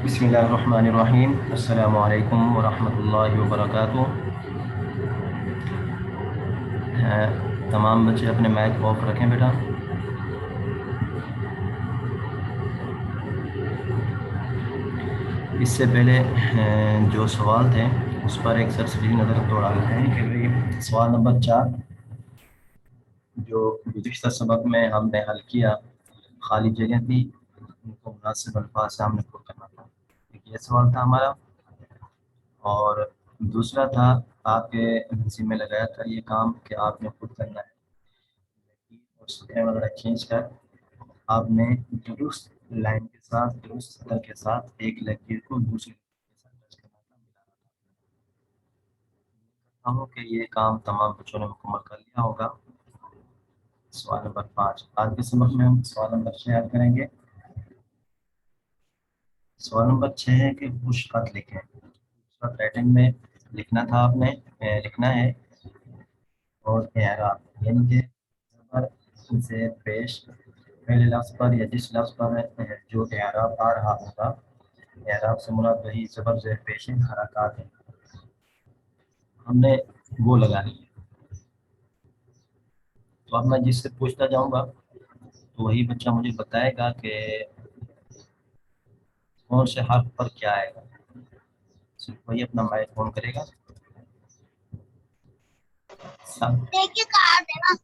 بسم اللہ الرحمن الرحیم۔ السلام علیکم ورحمۃ اللہ وبرکاتہ۔ تمام بچے اپنے مائک آف رکھیں بیٹا۔ اس سے پہلے جو سوال تھے اس پر ایک سرسری نظر دوڑا لیتے ہیں کہ بھئی سوال نمبر 4 جو گزشتہ سبق میں ہم نے حل کیا، خالی جگہ تھی، ان کو مناسب الفاظ سے ہم نے پر کرنا تھا۔ یہ سوال تھا ہمارا، اور دوسرا تھا آپ کے ذمہ لگایا تھا یہ کام کہ آپ نے خود کرنا ہے، اور سطح وغیرہ کھینچ کر آپ نے درست لائن کے ساتھ، درست سطر کے ساتھ ایک لکیر کو دوسری لکیر کے ساتھ ٹچ کرنا تھا، ملانا تھا۔ ہوں کہ یہ کام تمام بچوں نے مکمل کر لیا ہوگا۔ سوال نمبر 5 آج کے سبق میں ہم سوال نمبر 6 یاد کریں گے۔ سوال نمبر 6 ہے کہ خوش خط لکھیں۔ خوش رائٹنگ میں لکھنا تھا آپ نے، لکھنا ہے، اور اعراب یعنی کہ زبر سے پیش پہلے لفظ پر یا جس لفظ پر جو اعراب آ رہا ہوگا، اعراب سے مراد وہی زبر زیر پیش حرکات ہیں، ہم نے وہ لگانی ہے۔ تو اب میں جس سے پوچھتا جاؤں گا تو وہی بچہ مجھے بتائے گا کہ کون سے حرف پر کیا آئے گا، صرف وہی اپنا مائک آن کرے گا۔ دیکھیے کہاں دینا۔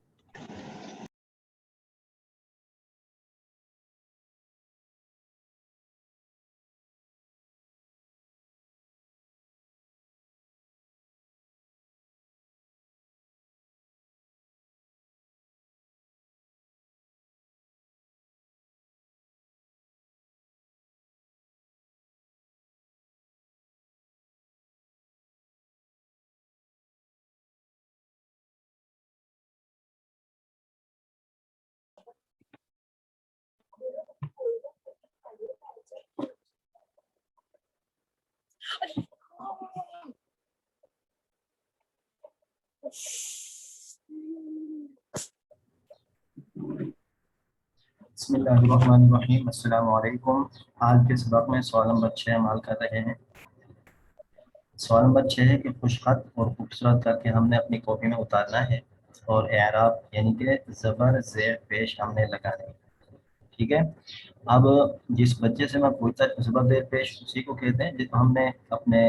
بسم اللہ الرحمن الرحیم۔ السلام علیکم۔ آج کے سبق میں سوال نمبر 6 ہم حل کر رہے ہیں۔ سوال نمبر 6 ہے کہ خوش خط اور خوبصورت کر کے ہم نے اپنی کاپی میں اتارنا ہے، اور اعراب یعنی کہ زبر زیر پیش ہم نے لگانا ہے، ٹھیک ہے۔ اب جس بچے سے میں پوچھتا زبر زیر پیش اسی کو کہتے ہیں جس ہم نے اپنے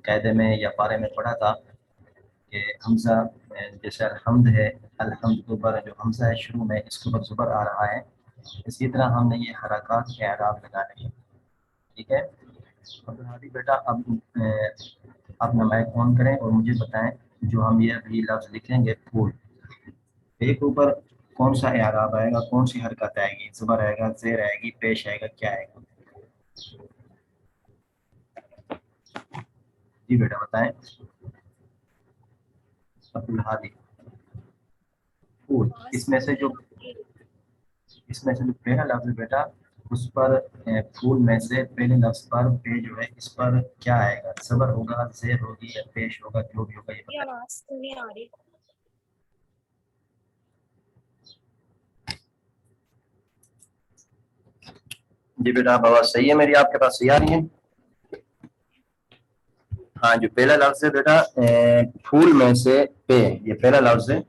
قاعدے میں یا پارے میں پڑھا تھا کہ حمزہ جیسے الحمد ہے، الحمد کے اوپر جو حمزہ ہے شروع میں اس کے اوپر زبر آ رہا ہے، اسی طرح ہم نے یہ حرکات کے اعراب لگانے ہیں، ٹھیک ہے۔ عبدالحادی بیٹا اب اپنا مائک آن کریں اور مجھے بتائیں جو ہم یہ ابھی لفظ لکھیں گے پھول، ایک اوپر کون سا اعراب آئے گا، کون سی حرکت آئے گی، زبر آئے گا، زیر آئے گی، پیش آئے گا، کیا آئے گا؟ جی بیٹا بتائیں عبدالحادی۔ پھول، اس میں سے جو پہلا لفظ ہے بیٹا اس پر پھول میں سے پہلے لفظ پر پہ جو ہے اس پر کیا آئے گا، زبر ہوگا، زیر ہوگی یا پیش ہوگا، جو بھی ہوگا یہ بتائیں۔ آواز تو نہیں آ رہی۔ جی بیٹا آپ آواز صحیح ہے میری، آپ کے پاس صحیح آ رہی ہے؟ ہاں جو پہلا لفظ ہے بیٹا پھول میں سے پہ، یہ پہلا لفظ ہے،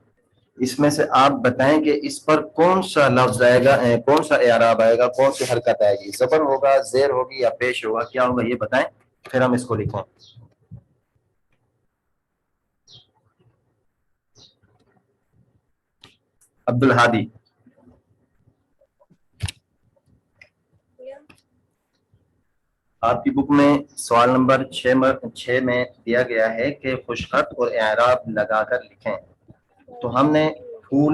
اس میں سے آپ بتائیں کہ اس پر کون سا لفظ آئے گا، کون سا اعراب آئے گا، کون سی حرکت آئے گی، زبر ہوگا، زیر ہوگی یا پیش ہوگا، کیا ہوگا یہ بتائیں، پھر ہم اس کو لکھیں۔ عبدالحادی آپ کی بک میں سوال نمبر 6 میں دیا گیا ہے کہ خوش خط اور اعراب لگا کر لکھیں، تو ہم نے پھول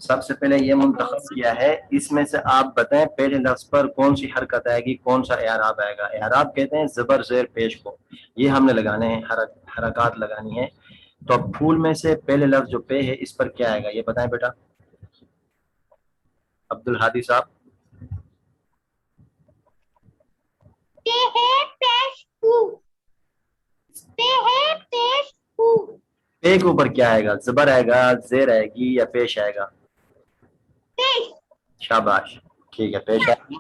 سب سے پہلے یہ منتخب کیا ہے، اس میں سے آپ بتائیں پہلے لفظ پر کون سی حرکت آئے گی، کون سا اعراب آئے گا۔ اعراب کہتے ہیں زبر زیر پیش کو، یہ ہم نے لگانے ہیں، حرکات لگانی ہے۔ تو اب پھول میں سے پہلے لفظ جو پہ ہے اس پر کیا آئے گا یہ بتائیں بیٹا عبدالحادی صاحب۔ پے کے اوپر کیا آئے گا، زبر آئے گا، زیر آئے گی یا پیش آئے گا؟ شاباش، ٹھیک ہے، پیش آئے گی۔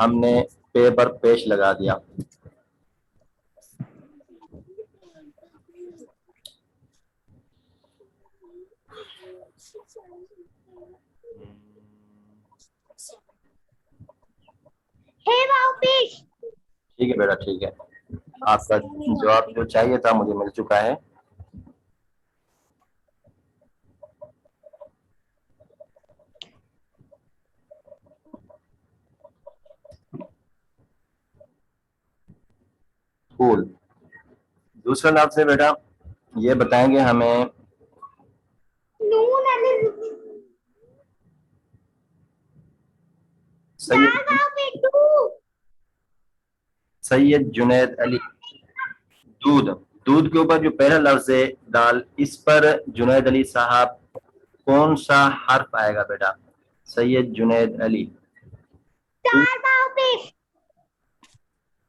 ہم نے پے پر پیش لگا دیا. ٹھیک ہے بیٹا, ٹھیک ہے, آپ کا جواب جو چاہیے تھا مجھے مل چکا ہے. پھول. دوسرا لفظ ہے بیٹا, یہ بتائیں گے ہمیں سید جنید علی. دودھ. دودھ کے اوپر جو پہلا لفظ ہے دال, اس پر جنید علی صاحب کون سا حرف آئے گا بیٹا؟ سید جنید علی.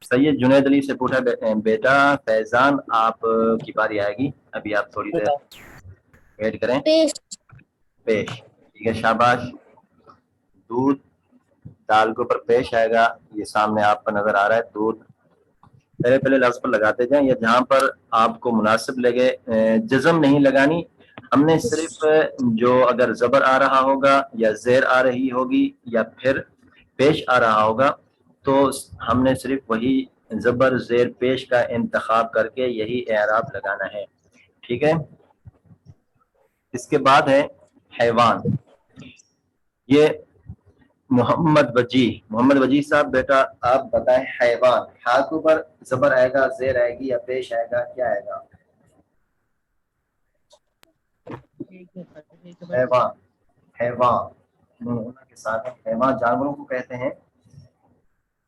سید جنید علی سے پوچھا بیٹا فیضان آپ کی باری آئے گی, ابھی آپ تھوڑی دیر ویٹ کریں. پیش. ٹھیک ہے, شاباش. دودھ دال کے اوپر پیش آئے گا, یہ سامنے آپ کو نظر آ رہا ہے. دودھ پہلے لفظ پر لگاتے جائیں یا جہاں پر آپ کو مناسب لگے. جزم نہیں لگانی, ہم نے صرف جو اگر زبر آ رہا ہوگا یا زیر آ رہی ہوگی یا پھر پیش آ رہا ہوگا تو ہم نے صرف وہی زبر زیر پیش کا انتخاب کر کے یہی اعراب لگانا ہے. ٹھیک ہے. اس کے بعد ہے حیوان. یہ محمد وجیح. محمد وجیح صاحب بیٹا آپ بتائیں حیوان, ہا کے اوپر زبر آئے گا, زیر آئے گی یا پیش آئے گا, کیا آئے گا؟ حیوان. حیوان کے ساتھ حیوان جانوروں کو کہتے ہیں.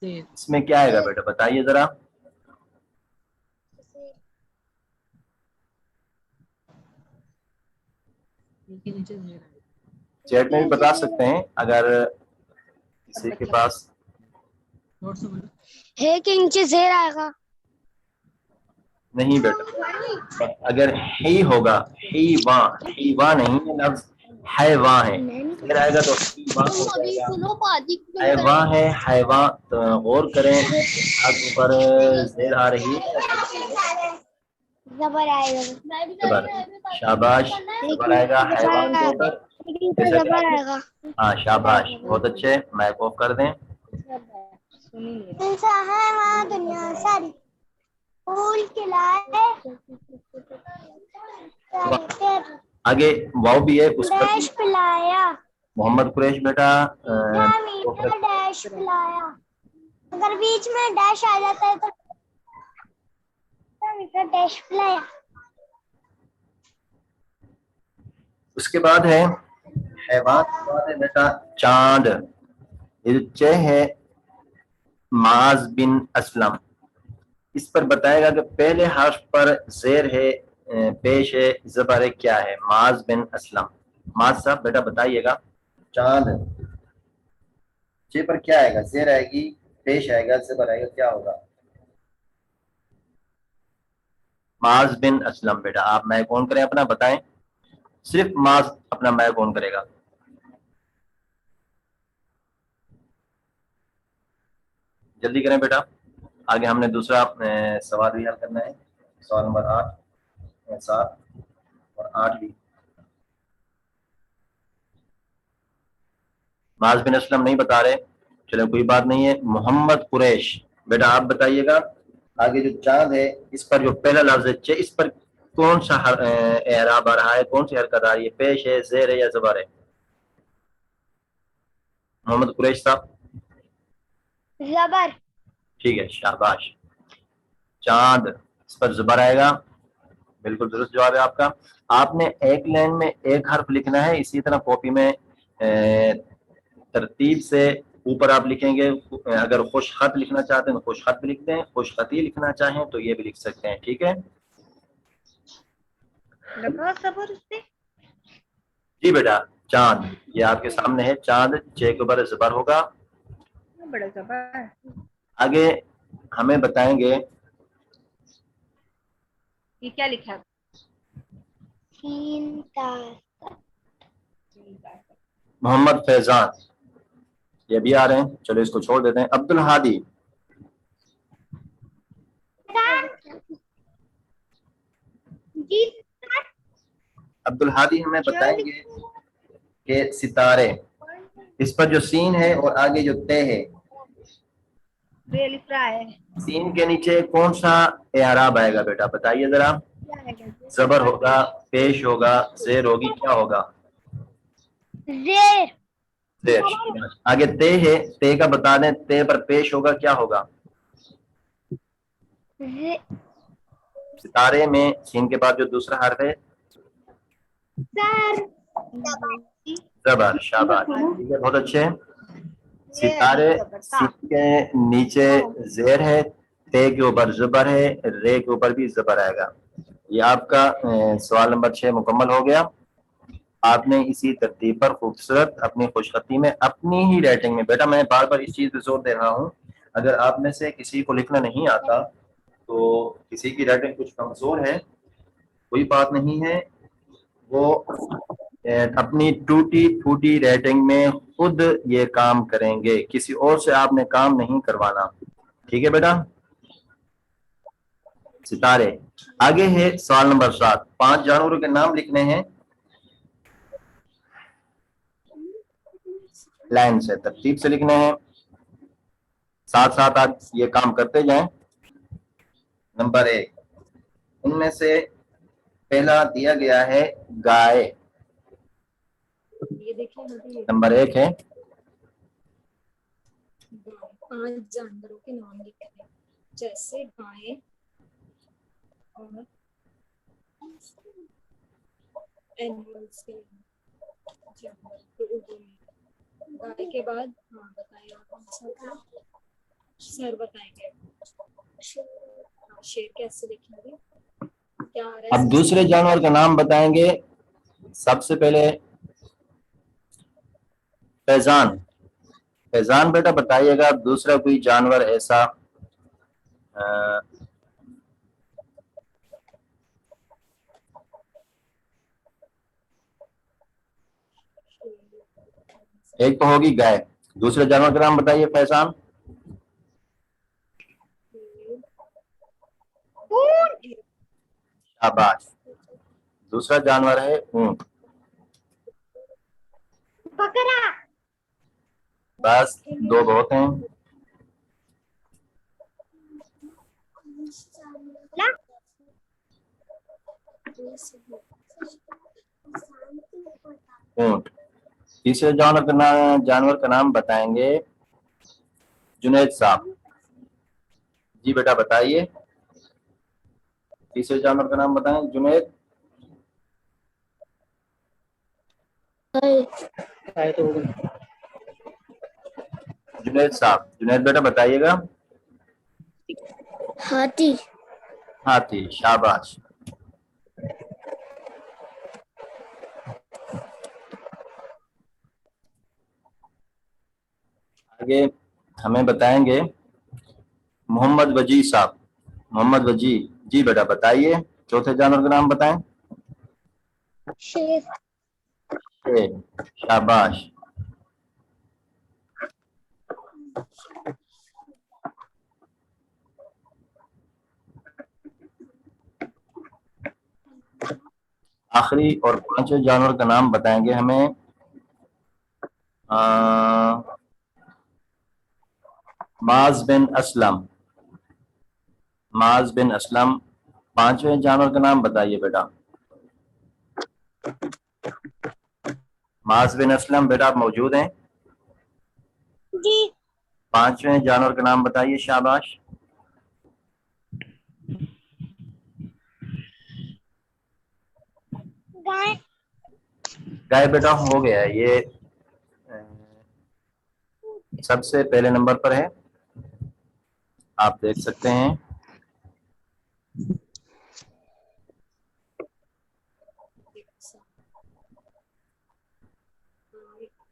اس میں کیا آئے گا بیٹا بتائیے ذرا. چیٹ میں بھی بتا سکتے ہیں اگر کسی کے پاس. ہے کہ نیچے زیر آئے گا. نہیں بیٹا, اگر ہی ہوگا حیوان, حیوان نہیں لفظ حیوان ہے. زیر آئے گا تو حیوان ہو جائے گا. حیوان ہے حیوان. تو غور کریں آپ اوپر زیر آ رہی ہے یا زبر آئے گا. زبر. شاباش, زبر آئے گا حیوان کے اوپر. جیسا کہ زبر آپ نے, آئے گا. ہاں شاباش, بہت اچھے. مائک آف کر دیں. انسان ہے وہاں دنیا ساری پھول کھلائے آگے واو بھی ہے اس پر ڈیش پلایا. محمد قریش بیٹا میٹھا میٹھا ڈیش پلایا. اگر بیچ میں ڈیش آ جاتا ہے تو میٹھا ڈیش پلایا. اس کے بعد ہے حیوان کے بعد ہے بیٹا چاند. یہ جو چہ ہے معاذ بن اسلم, اس پر بتائے گا کہ پہلے حرف پر زیر ہے, پیش ہے, زبر ہے, کیا ہے؟ معاذ بن اسلم. معاذ صاحب بیٹا بتائیے گا. چاند چہ پر کیا آئے گا؟ زیر آئے گی, پیش آئے گا, زبر آئے گا, کیا ہوگا؟ معاذ بن اسلم. بیٹا آپ مائک آن کریں اپنا, بتائیں. صرف معاذ اپنا مائک آن کرے گا. جلدی کریں بیٹا, آگے ہم نے دوسرا سوال بھی حل کرنا ہے. سوال نمبر 8, 7 اور 8 بھی. معاذ بن اسلم نہیں بتا رہے, چلو کوئی بات نہیں ہے. محمد قریش بیٹا آپ بتائیے گا. آگے جو چاند ہے اس پر جو پہلا لفظ ہے اس پر کون سا اعراب آ رہا ہے, کون سی حرکت آ رہی ہے؟ پیش ہے, زیر ہے یا زبر ہے؟ محمد قریش صاحب. زبر. ٹھیک ہے, شاباش. چاند اس پر زبر آئے گا, بالکل درست جواب ہے آپ کا. آپ نے ایک لائن میں ایک حرف لکھنا ہے, اسی طرح کاپی میں ترتیب سے اوپر آپ لکھیں گے. اگر خوش خط لکھنا چاہتے ہیں تو خوش خط بھی لکھتے ہیں, خوش خطی لکھنا چاہیں تو یہ بھی لکھ سکتے ہیں. ٹھیک ہے جی بیٹا. چاند یہ آپ کے سامنے ہے, چاند چھ کے اوپر زبر ہوگا. آگے ہمیں بتائیں گے یہ کیا لکھا ہے؟ سین تا محمد فیضان. ये भी आ रहे हैं, चलो इसको छोड़ देते हैं। अब्दुल हादी, जी अब्दुल हादी हमें बताएंगे कि सितारे, इस पर जो सीन है और आगे जो ते है, सीन के नीचे कौन सा एराब आएगा बेटा, बताइए जरा। जबर होगा, पेश होगा, जेर होगी, क्या होगा? जेर जेर। आगे ते है, ते का बता दें, ते पर पेश होगा, क्या होगा? सितारे में सीन के बाद जो दूसरा हर्फ है, सर जबर। शाबाश, ठीक है, बहुत अच्छे। सितारे, सीन के नीचे जेर है, ते के ऊपर जबर है, रे के ऊपर भी जबर आएगा। ये आपका सवाल नंबर 6 मुकम्मल हो गया। आपने इसी तरतीब पर खूबसूरत अपनी खुशखती में, अपनी ही राइटिंग में, बेटा मैं बार बार इस चीज पे जोर दे रहा हूँ, अगर आप में से किसी को लिखना नहीं आता, तो किसी की राइटिंग कुछ कमजोर है, कोई बात नहीं है, वो अपनी टूटी फूटी राइटिंग में खुद ये काम करेंगे, किसी और से आपने काम नहीं करवाना, ठीक है बेटा। सितारे। आगे है सवाल नंबर 7, 5 जानवरों के नाम लिखने हैं, लाइन से तरतीब से लिखने हैं, साथ साथ आप ये काम करते जाएं। नंबर 1, उनमें से पहला दिया गया है गाय। ये देखिए नंबर 1 है 5 जानवरों के नाम लिखे हैं, जैसे गाय और एनिमल्स के जानवर तो उर्दू में। गाय के बाद हाँ बताइए और कौन सा था? सर बताएंगे। शेर कैसे लिखेंगे? क्या आ रहा है? अब दूसरे जानवर का नाम बताएंगे। सबसे पहले फैजान। फैजान बेटा बताइएगा, दूसरा कोई जानवर ऐसा एक तो होगी गाय, दूसरे जानवर का नाम बताइए फैजान। शाबाश, दूसरा जानवर है ऊंट। बकरा बस 2 बहुत हैं। ऊंट। तीसरे जानवर का नाम बताएंगे जुनैद साहब। जी बेटा बताइए, तीसरे जानवर का नाम बताएं जुनैद। जुनैद साहब, जुनैद बेटा बताइएगा। हाथी हाथी। शाबाश। आगे हमें बताएंगे मोहम्मद वजी साहब। मोहम्मद वजी, जी बेटा बताइए, चौथे जानवर का नाम बताएं। शेर शेर। शाबाश। आखिरी और 5वें जानवर का नाम बताएंगे हमें माज बिन असलम। माज बिन असलम। 5वें जानवर का नाम बताइए बेटा। माज बिन असलम बेटा आप मौजूद हैं? जी 5वें जानवर का नाम बताइए। शाबाश। गाय गाय बेटा हो गया है, ये सबसे पहले नंबर पर है, आप देख सकते हैं।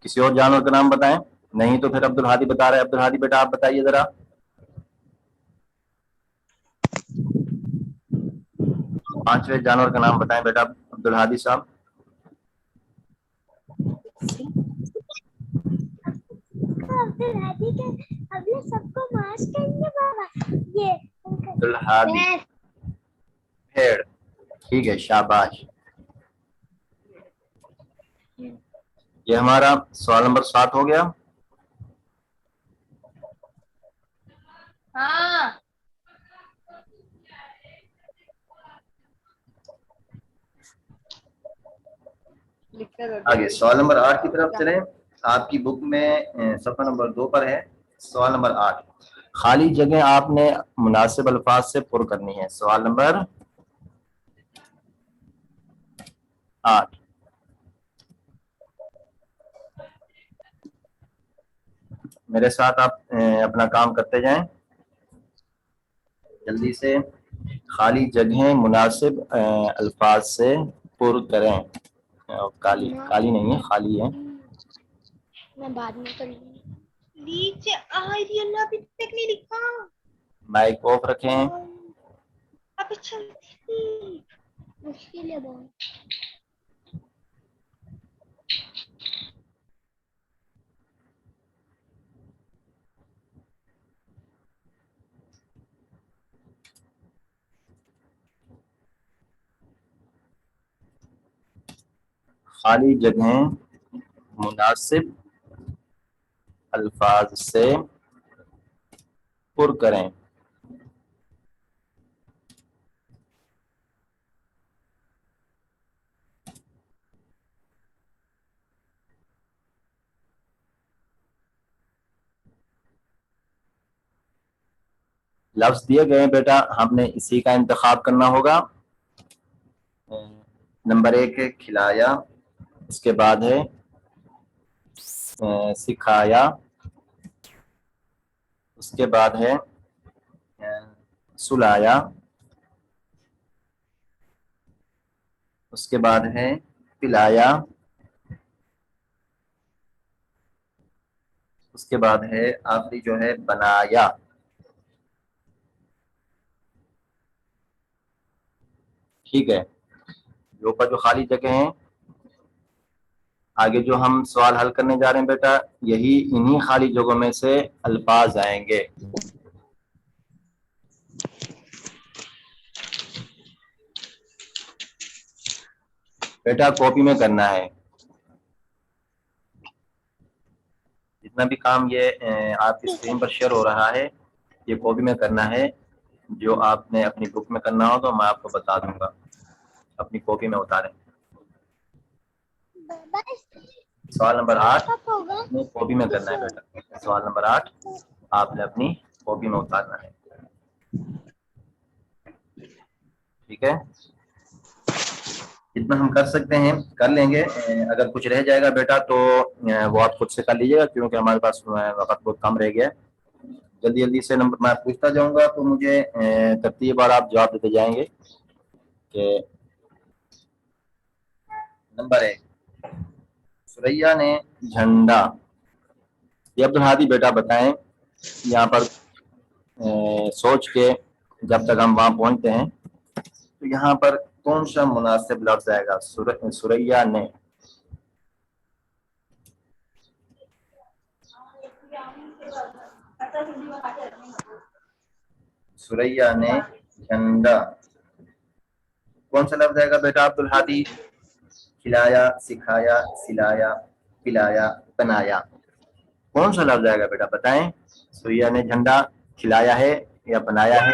किसी और जानवर का नाम बताएं, नहीं तो फिर अब्दुल हादी बता रहे हैं। अब्दुल हादी बेटा आप बताइए जरा। 5वें जानवर का नाम बताएं बेटा अब्दुल हादी साहब। अब्दुल के अब ये सबको मार्च करेंगे बाबा ये अब्दुल हादी भेड़। ठीक है, शाबाश। ये हमारा सवाल नंबर 7 हो गया। हाँ आगे सवाल नंबर 8 की तरफ चलें। आपकी बुक में सफ़ा नंबर 2 पर है सवाल नंबर 8। खाली जगह आपने मुनासिब अल्फाज से पुर करनी है। सवाल नंबर 8। मेरे साथ आप अपना काम करते जाएं जल्दी से। खाली जगह मुनासिब अल्फाज से पुर करें। काली काली नहीं है, खाली है। मैं बाद में कर लूंगी। नीचे अल्लाह अभी तक नहीं लिखा। माइक ऑफ रखें। अब चलती मुश्किल है बहुत। खाली जगह मुनासिब अल्फाज से पुर करें। लफ्ज दिए गए बेटा, हमने इसी का इंतखाब करना होगा। नंबर 1 है खिलाया, उसके बाद है सिखाया, उसके बाद है सुलाया, उसके बाद है पिलाया, उसके बाद है आखिरी जो है बनाया। ठीक है, जो ऊपर जो खाली जगह है, आगे जो हम सवाल हल करने जा रहे हैं बेटा, यही इन्हीं खाली जगहों में से अल्फाज आएंगे। बेटा कॉपी में करना है जितना भी काम ये आपकी स्क्रीन पर शेयर हो रहा है, ये कॉपी में करना है। जो आपने अपनी बुक में करना हो तो मैं आपको बता दूंगा, अपनी कॉपी में उतारें। सवाल नंबर 8 अपनी कॉपी में करना है बेटा। सवाल नंबर 8 आपने अपनी कॉपी में उतारना है। ठीक है, जितना हम कर सकते हैं कर लेंगे। अगर कुछ रह जाएगा बेटा तो वो आप खुद से कर लीजिएगा, क्योंकि हमारे पास वक्त बहुत कम रह गया है। जल्दी जल्दी से नंबर मैं पूछता जाऊंगा तो मुझे तरतीब और आप जवाब देते जाएंगे। कि नंबर 1 सुरैया ने झंडा। ये अब्दुल हादी बेटा बताएं, यहाँ पर सोच के जब तक हम वहां पहुंचते हैं तो यहाँ पर कौन सा मुनासिब लफ्ज आएगा। सुरैया ने, सुरैया ने झंडा, कौन सा लफ्ज आएगा बेटा अब्दुल हादी। खिलाया, सिखाया, सिलाया, पिलाया, बनाया, कौन सा लफ्ज आएगा बेटा बताएं। सुरैया ने झंडा खिलाया है या बनाया है।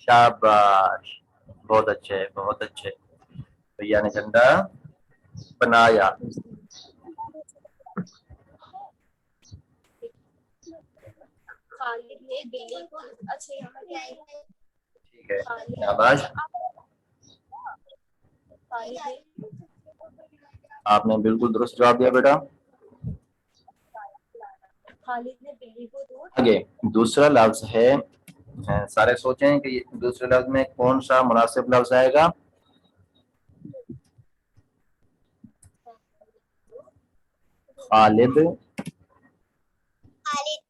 शाबाश, बहुत अच्छे बहुत अच्छे। सुरैया ने झंडा बनाया। खालिद ने बिल्ली को ठीक है, शाबाश, आपने बिल्कुल दुरुस्त जवाब दिया बेटा। खालिद ने बिल्ली को दूध। आगे दूसरा लफ्ज है, सारे सोचें कि दूसरे लफ्ज में कौन सा मुनासिब लफ्ज आएगा। खालिद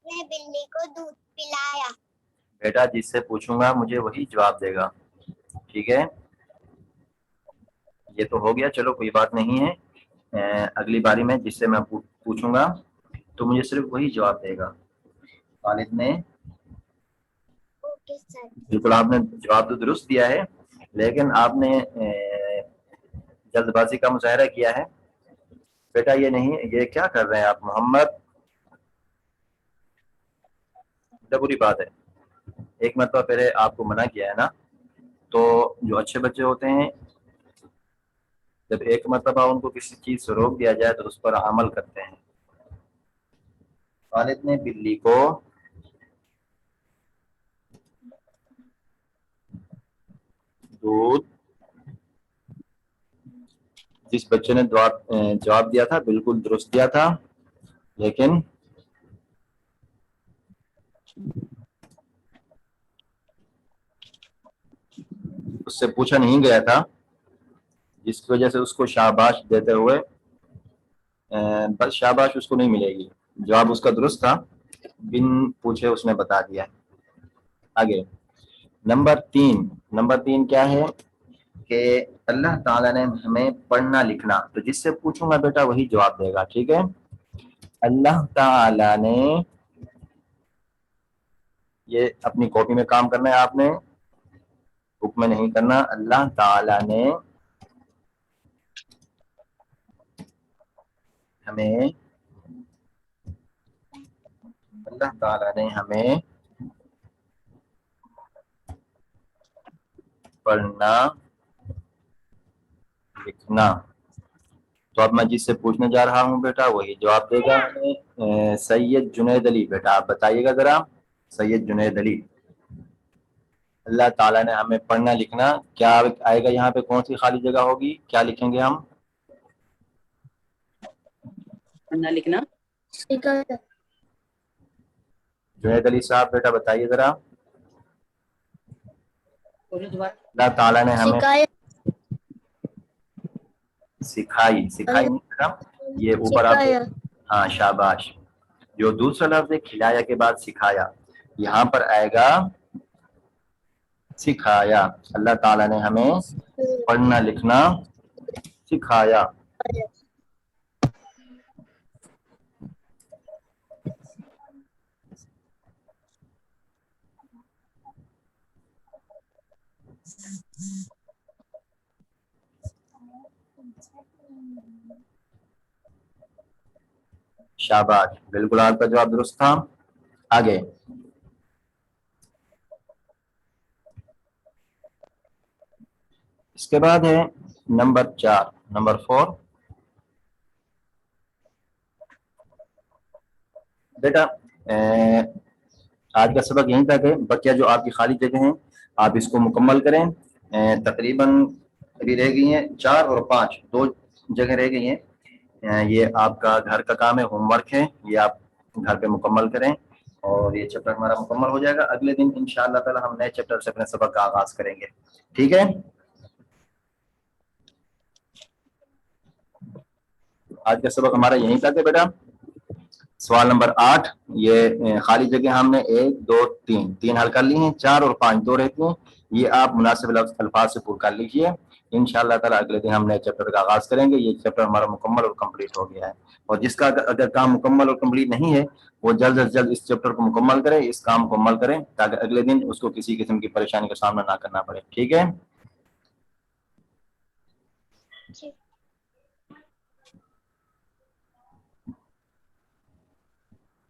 ने बिल्ली को दूध पिलाया। बेटा जिससे पूछूंगा मुझे वही जवाब देगा। ठीक है, ये तो हो गया, चलो कोई बात नहीं है। अगली बारी में जिससे मैं पूछूंगा तो मुझे सिर्फ वही जवाब देगा। खालिद ने ओके सर। बिल्कुल आपने जवाब तो दुरुस्त दिया है, लेकिन आपने जल्दबाजी का मुजाहरा किया है। बेटा ये नहीं, ये क्या कर रहे हैं आप मोहम्मद, बड़ा बुरी बात है। एक मरतबा पहले आपको मना किया है ना, तो जो अच्छे बच्चे होते हैं जब एक मरतबा उनको किसी चीज से रोक दिया जाए तो उस पर अमल करते हैं। खालिद ने बिल्ली को दूध, जिस बच्चे ने जवाब दिया था बिल्कुल दुरुस्त दिया था, लेकिन उससे पूछा नहीं गया था, जिसकी वजह से उसको शाबाश देते हुए बस शाबाश उसको नहीं मिलेगी। जवाब उसका दुरुस्त था, बिन पूछे उसने बता दिया। आगे नंबर 3 क्या है कि अल्लाह ताला ने हमें पढ़ना लिखना, तो जिससे पूछूंगा बेटा वही जवाब देगा, ठीक है। अल्लाह ताला ने, ये अपनी कॉपी में काम करना है आपने, बुक में नहीं करना। अल्लाह ताला ने हमें, अल्लाह ताला ने हमें पढ़ना लिखना, तो अब मैं जिससे पूछने जा रहा हूँ बेटा वही जवाब देगा। सैयद जुनैद अली, बेटा आप बताइएगा जरा। सैयद जुनैद अली, अल्लाह ताला ने हमें पढ़ना लिखना, क्या आएगा यहाँ पे, कौन सी खाली जगह होगी, क्या लिखेंगे हम? पढ़ना लिखना। जुनैद अली साहब बेटा बताइए जरा। अल्लाह ताला ने हमें सिखाई, सिखाई नहीं बेटा, ये ऊपर आप, हाँ शाबाश। जो दूसरा लफ्ज है खिलाया के बाद सिखाया, यहाँ पर आएगा सिखाया। अल्लाह ताला ने हमें पढ़ना लिखना सिखाया। शाबाश, बिल्कुल आपका जवाब दुरुस्त था। आगे इसके बाद है नंबर 4, नंबर 4 बेटा। आज का सबक यहीं तक है। बच्चा जो आपकी खाली जगह हैं आप इसको मुकम्मल करें। तकरीबन अभी रह गई हैं 4 और 5, 2 जगह रह गई हैं। ये आपका घर का काम है, होमवर्क है, ये आप घर पे मुकम्मल करें और ये चैप्टर हमारा मुकम्मल हो जाएगा। अगले दिन इंशाअल्लाह ताला हम नए चैप्टर से अपने सबक का आगाज करेंगे, ठीक है। आज का सबक हमारा यहीं तक है बेटा। सवाल नंबर 8, ये खाली जगह हमने 1 2 3 हल कर ली हैं, 4 और 5 2 रहती हैं। ये आप मुनासिब अल्फाज से पूरा कर लीजिए। इंशाअल्लाह ताला अगले दिन हम नए चैप्टर का आगाज करेंगे। ये चैप्टर हमारा मुकम्मल और कंप्लीट हो गया है, और जिसका अगर काम मुकम्मल और कंप्लीट नहीं है वो जल्द से जल्द इस चैप्टर को मुकम्मल करें, इस काम को मुकम्मल करें, ताकि अगले दिन उसको किसी किस्म की परेशानी का सामना ना करना पड़े, ठीक है।